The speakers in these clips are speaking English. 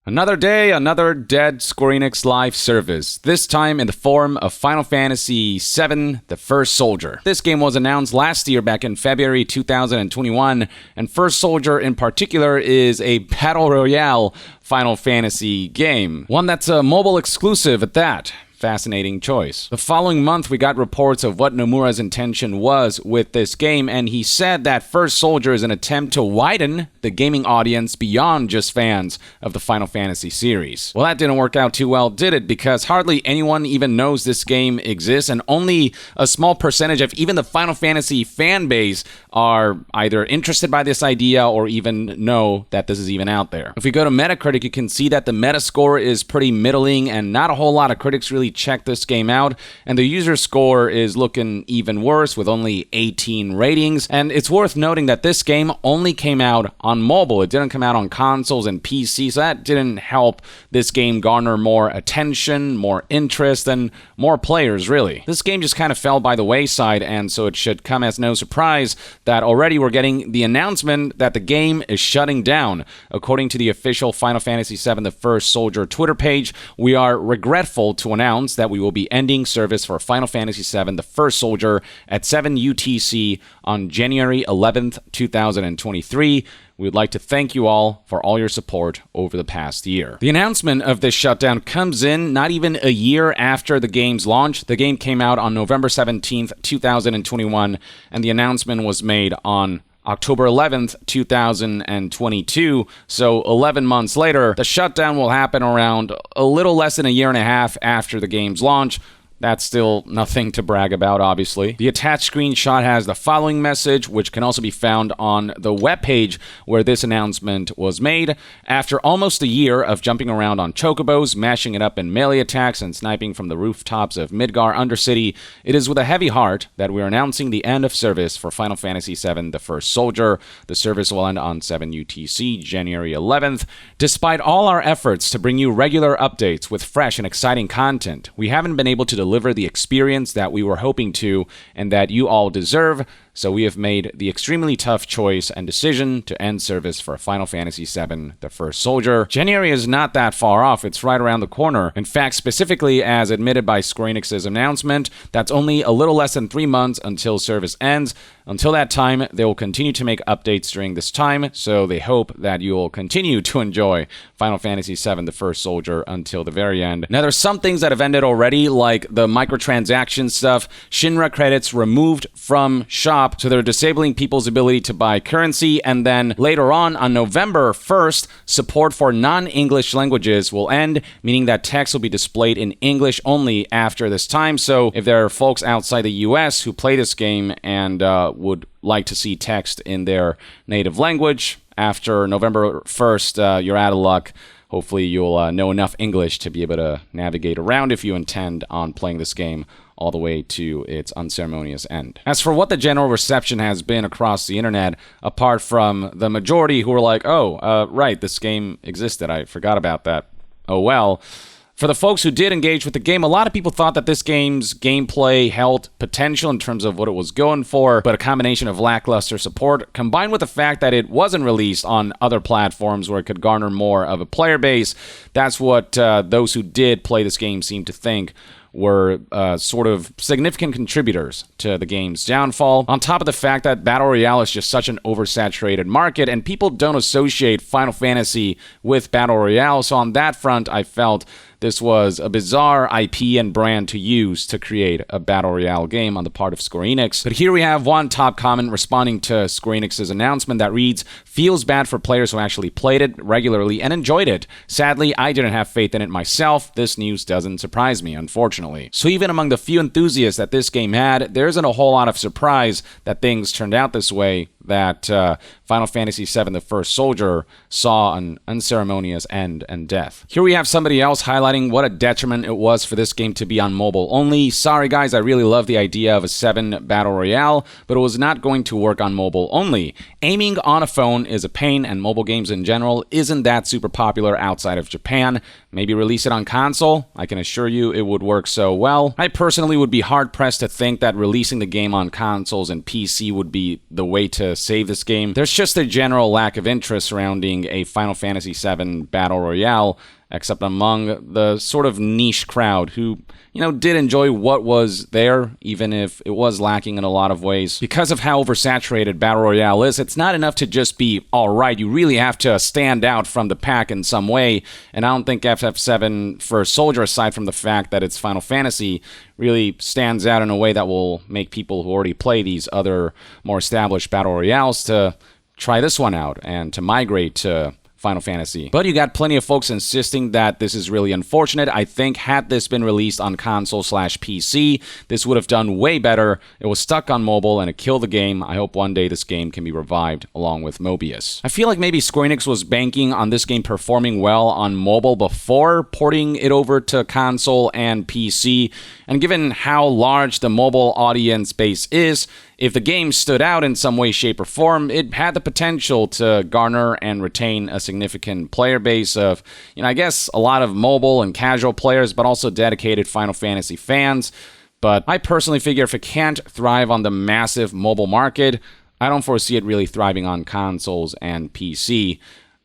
Another day, another dead Square Enix live service, this time in the form of Final Fantasy VII The First Soldier. This game was announced last year back in February 2021, and First Soldier in particular is a Battle Royale Final Fantasy game. One that's a mobile exclusive at that. Fascinating choice. The following month, we got reports of what Nomura's intention was with this game, and he said that First Soldier is an attempt to widen the gaming audience beyond just fans of the Final Fantasy series. Well, that didn't work out too well, did it? Because hardly anyone even knows this game exists, and only a small percentage of even the Final Fantasy fan base are either interested by this idea or even know that this is even out there. If we go to Metacritic, you can see that the Metascore is pretty middling, and not a whole lot of critics really check this game out, and the user score is looking even worse with only 18 ratings. And it's worth noting that this game only came out on mobile. It didn't come out on consoles and PC, so that didn't help this game garner more attention, more interest, and more players, really. This game just kind of fell by the wayside, and so it should come as no surprise that already we're getting the announcement that the game is shutting down. According to the official Final Fantasy VII The First Soldier Twitter page, we are regretful to announce that we will be ending service for Final Fantasy VII The First Soldier at 7 UTC on January 11th, 2023. We would like to thank you all for all your support over the past year. The announcement of this shutdown comes in not even a year after the game's launch. The game came out on November 17th, 2021, and the announcement was made on October 11th, 2022, so 11 months later. The shutdown will happen around a little less than a year and a half after the game's launch. That's still nothing to brag about, obviously. The attached screenshot has the following message, which can also be found on the webpage where this announcement was made. After almost a year of jumping around on chocobos, mashing it up in melee attacks, and sniping from the rooftops of Midgar Undercity, it is with a heavy heart that we're announcing the end of service for Final Fantasy VII The First Soldier. The service will end on 7 UTC, January 11th. Despite all our efforts to bring you regular updates with fresh and exciting content, we haven't been able to deliver the experience that we were hoping to and that you all deserve, so we have made the extremely tough choice and decision to end service for Final Fantasy VII The First Soldier. January is not that far off, it's right around the corner. In fact, specifically as admitted by Square Enix's announcement, that's only a little less than 3 months until service ends. Until that time, they will continue to make updates during this time, so they hope that you will continue to enjoy Final Fantasy VII The First Soldier until the very end. Now, there's some things that have ended already, like the microtransaction stuff, Shinra credits removed from shop, so they're disabling people's ability to buy currency, and then later on November 1st, support for non-English languages will end, meaning that text will be displayed in English only after this time. So if there are folks outside the US who play this game and would like to see text in their native language, after November 1st, you're out of luck. Hopefully you'll know enough English to be able to navigate around if you intend on playing this game all the way to its unceremonious end. As for what the general reception has been across the internet, apart from the majority who were like, right, this game existed, I forgot about that. Oh well. For the folks who did engage with the game, a lot of people thought that this game's gameplay held potential in terms of what it was going for, but a combination of lackluster support, combined with the fact that it wasn't released on other platforms where it could garner more of a player base, that's what those who did play this game seemed to think were sort of significant contributors to the game's downfall. On top of the fact that Battle Royale is just such an oversaturated market, and people don't associate Final Fantasy with Battle Royale, so on that front, I felt this was a bizarre IP and brand to use to create a Battle Royale game on the part of Square Enix. But here we have one top comment responding to Square Enix's announcement that reads, "Feels bad for players who actually played it regularly and enjoyed it. Sadly, I didn't have faith in it myself. This news doesn't surprise me, unfortunately." So even among the few enthusiasts that this game had, there isn't a whole lot of surprise that things turned out this way, that Final Fantasy VII The First Soldier saw an unceremonious end and death. Here we have somebody else highlighting what a detriment it was for this game to be on mobile only. Sorry guys, I really love the idea of a 7 Battle Royale, but it was not going to work on mobile only. Aiming on a phone is a pain, and mobile games in general isn't that super popular outside of Japan. Maybe release it on console? I can assure you it would work so well. I personally would be hard-pressed to think that releasing the game on consoles and PC would be the way to save this game. There's just a general lack of interest surrounding a Final Fantasy VII Battle Royale, except among the sort of niche crowd who, did enjoy what was there, even if it was lacking in a lot of ways. Because of how oversaturated Battle Royale is, it's not enough to just be alright. You really have to stand out from the pack in some way, and I don't think FF7 First Soldier, aside from the fact that it's Final Fantasy, really stands out in a way that will make people who already play these other more established Battle Royales to try this one out and to migrate to Final Fantasy. But you got plenty of folks insisting that this is really unfortunate. I think had this been released on console/PC, this would have done way better. It was stuck on mobile and it killed the game. I hope one day this game can be revived along with Mobius. I feel like maybe Square Enix was banking on this game performing well on mobile before porting it over to console and PC. And given how large the mobile audience base is, if the game stood out in some way, shape, or form, it had the potential to garner and retain a significant player base of, I guess, a lot of mobile and casual players, but also dedicated Final Fantasy fans. But I personally figure if it can't thrive on the massive mobile market, I don't foresee it really thriving on consoles and PC,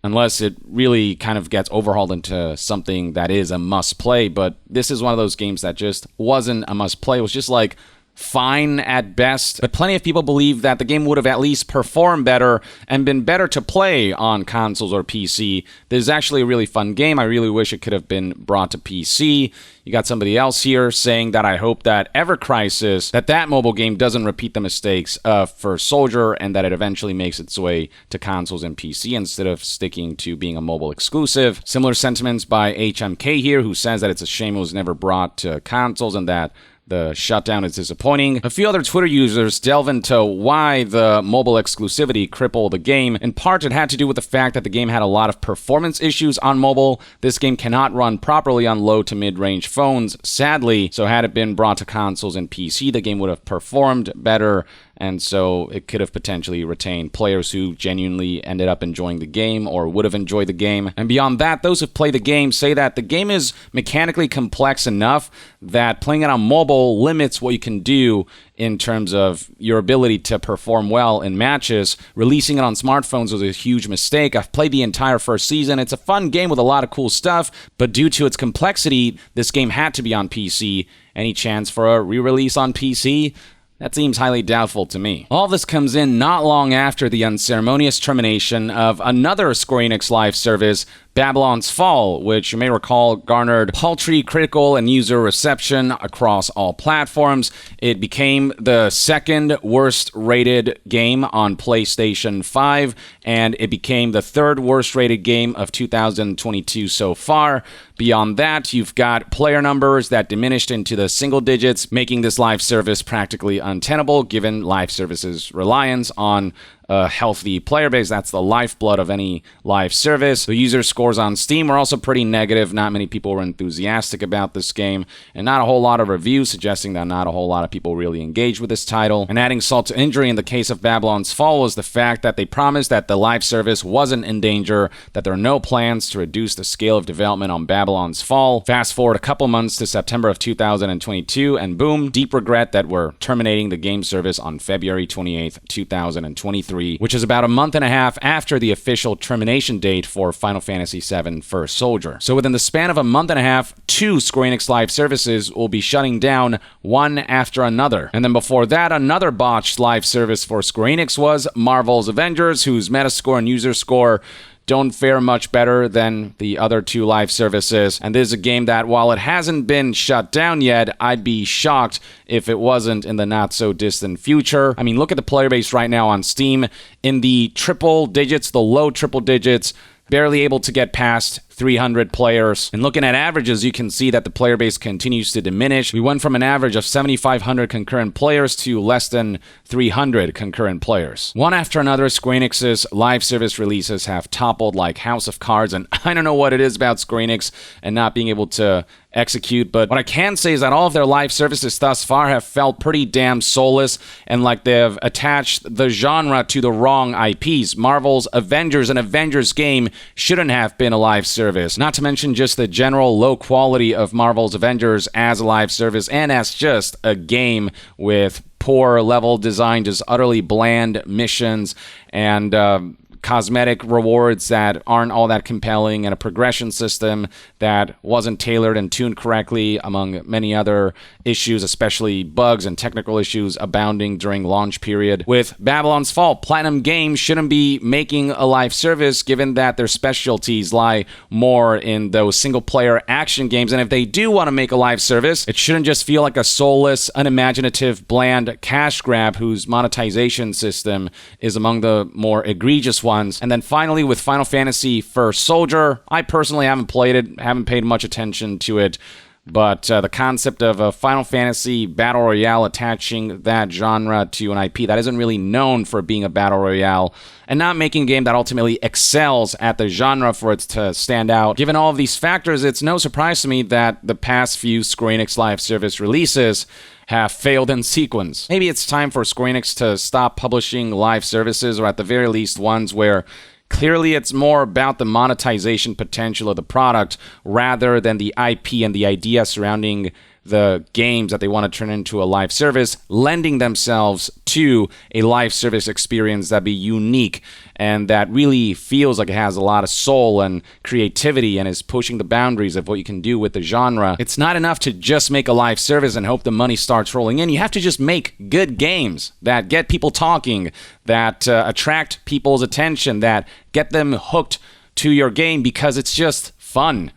unless it really kind of gets overhauled into something that is a must-play. But this is one of those games that just wasn't a must-play. It was just like fine at best, but plenty of people believe that the game would have at least performed better and been better to play on consoles or PC. This is actually a really fun game. I really wish it could have been brought to PC. You got somebody else here saying that I hope that Ever Crisis, that mobile game doesn't repeat the mistakes of First Soldier and that it eventually makes its way to consoles and PC instead of sticking to being a mobile exclusive. Similar sentiments by HMK here, who says that it's a shame it was never brought to consoles and that the shutdown is disappointing. A few other Twitter users delve into why the mobile exclusivity crippled the game. In part, it had to do with the fact that the game had a lot of performance issues on mobile. This game cannot run properly on low to mid-range phones, sadly, so had it been brought to consoles and PC, the game would have performed better, and so it could have potentially retained players who genuinely ended up enjoying the game or would have enjoyed the game. And beyond that, those who play the game say that the game is mechanically complex enough that playing it on mobile limits what you can do in terms of your ability to perform well in matches. Releasing it on smartphones was a huge mistake. I've played the entire first season. It's a fun game with a lot of cool stuff, but due to its complexity, this game had to be on PC. Any chance for a re-release on PC? That seems highly doubtful to me. All this comes in not long after the unceremonious termination of another Square Enix live service, Babylon's Fall, which you may recall garnered paltry critical and user reception across all platforms. It became the second worst rated game on PlayStation 5, and it became the third worst rated game of 2022 so far. Beyond that, you've got player numbers that diminished into the single digits, making this live service practically untenable given live services' reliance on a healthy player base. That's the lifeblood of any live service. The user scores on Steam were also pretty negative. Not many people were enthusiastic about this game, and not a whole lot of reviews suggesting that not a whole lot of people really engaged with this title. And adding salt to injury in the case of Babylon's Fall was the fact that they promised that the live service wasn't in danger, that there are no plans to reduce the scale of development on Babylon's Fall. Fast forward a couple months to September of 2022, and boom, deep regret that we're terminating the game service on February 28th, 2023. Which is about a month and a half after the official termination date for Final Fantasy VII First Soldier. So within the span of a month and a half, 2 Square Enix live services will be shutting down one after another. And then before that, another botched live service for Square Enix was Marvel's Avengers, whose Metascore and user score don't fare much better than the other 2 live services. And this is a game that, while it hasn't been shut down yet, I'd be shocked if it wasn't in the not-so-distant future. I mean, look at the player base right now on Steam. In the triple digits, the low triple digits, barely able to get past 300 players. And looking at averages, you can see that the player base continues to diminish. We went from an average of 7,500 concurrent players to less than 300 concurrent players. One after another, Square Enix's live service releases have toppled like House of Cards, and I don't know what it is about Square Enix and not being able to execute, but what I can say is that all of their live services thus far have felt pretty damn soulless and like they've attached the genre to the wrong IPs. Marvel's Avengers, an Avengers game, shouldn't have been a live service. service. Not to mention just the general low quality of Marvel's Avengers as a live service and as just a game with poor level design, just utterly bland missions, and cosmetic rewards that aren't all that compelling, and a progression system that wasn't tailored and tuned correctly, among many other issues, especially bugs and technical issues abounding during launch period. With Babylon's Fall, Platinum Games shouldn't be making a live service, given that their specialties lie more in those single-player action games, and if they do want to make a live service, it shouldn't just feel like a soulless, unimaginative, bland cash grab whose monetization system is among the more egregious ones. And then finally, with Final Fantasy First Soldier, I personally haven't played it, haven't paid much attention to it, but the concept of a Final Fantasy Battle Royale attaching that genre to an IP that isn't really known for being a Battle Royale, and not making a game that ultimately excels at the genre for it to stand out. Given all of these factors, it's no surprise to me that the past few Square Enix live service releases have failed in sequence. Maybe it's time for Square Enix to stop publishing live services, or at the very least ones where clearly it's more about the monetization potential of the product rather than the IP and the idea surrounding the games that they want to turn into a live service, lending themselves to a live service experience that'd be unique and that really feels like it has a lot of soul and creativity and is pushing the boundaries of what you can do with the genre. It's not enough to just make a live service and hope the money starts rolling in. You have to just make good games that get people talking, that attract people's attention, that get them hooked to your game because it's just fun.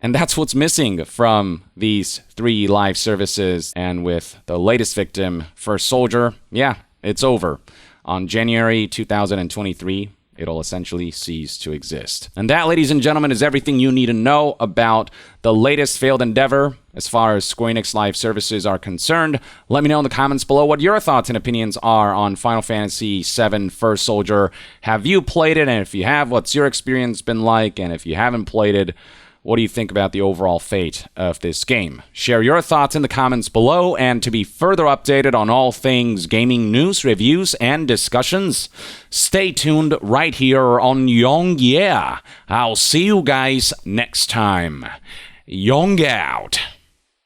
And that's what's missing from these three live services. And with the latest victim, First Soldier, yeah, it's over. On January 2023, it'll essentially cease to exist. And that, ladies and gentlemen, is everything you need to know about the latest failed endeavor as far as Square Enix live services are concerned. Let me know in the comments below what your thoughts and opinions are on Final Fantasy VII First Soldier. Have you played it? And if you have, what's your experience been like? And if you haven't played it, what do you think about the overall fate of this game? Share your thoughts in the comments below, and to be further updated on all things gaming news, reviews, and discussions, stay tuned right here on Young Yeah. I'll see you guys next time. Young out.